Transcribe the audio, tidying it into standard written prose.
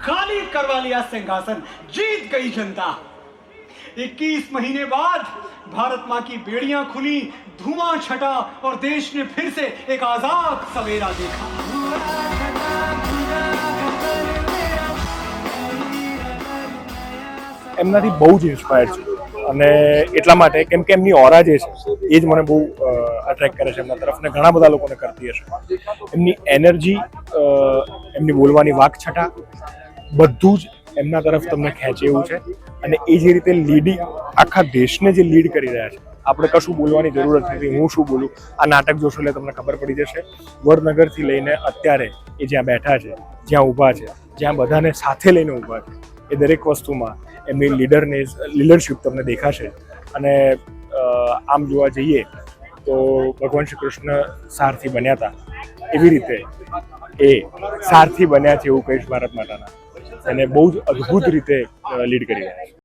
खाली करवा लिया सिंहासन, जीत गई जनता। 21 महीने बाद भारत माँ की बेड़ियां खुली, धुआं छटा और देश ने फिर से एक आजाद सवेरा देखा। એમનાથી બહુ જ ઇન્સ્પાયર્ડ છું અને એટલા માટે કેમ કે એમની ઓરા જે છે એ જ મને બહુ અટ્રેક્ટ કરે છે એમના તરફ ને ઘણા બધા લોકોને કરતી હશે. એમની એનર્જી, એમની બોલવાની વાકછટા બધું જ એમના તરફ તમને ખેંચે એવું છે. અને એ જે રીતે લીડિંગ આખા દેશને જે લીડ કરી રહ્યા છે, આપણે કશું બોલવાની જરૂર જ નથી. હું શું બોલું, આ નાટક જોશો એટલે તમને ખબર પડી જશે. વડનગરથી લઈને અત્યારે એ જ્યાં બેઠા છે, જ્યાં ઊભા છે, જ્યાં બધાને સાથે લઈને ઊભા છે, એ દરેક વસ્તુમાં એમની લીડરશિપ તમને દેખાશે. અને આમ જોવા જઈએ તો ભગવાન શ્રી કૃષ્ણ સારથી બન્યા હતા, એવી રીતે એ સારથી બન્યા છે એવું કહીશ ભારત માતાના. અને બહુ જ અદ્ભુત રીતે લીડ કરી રહ્યા છે.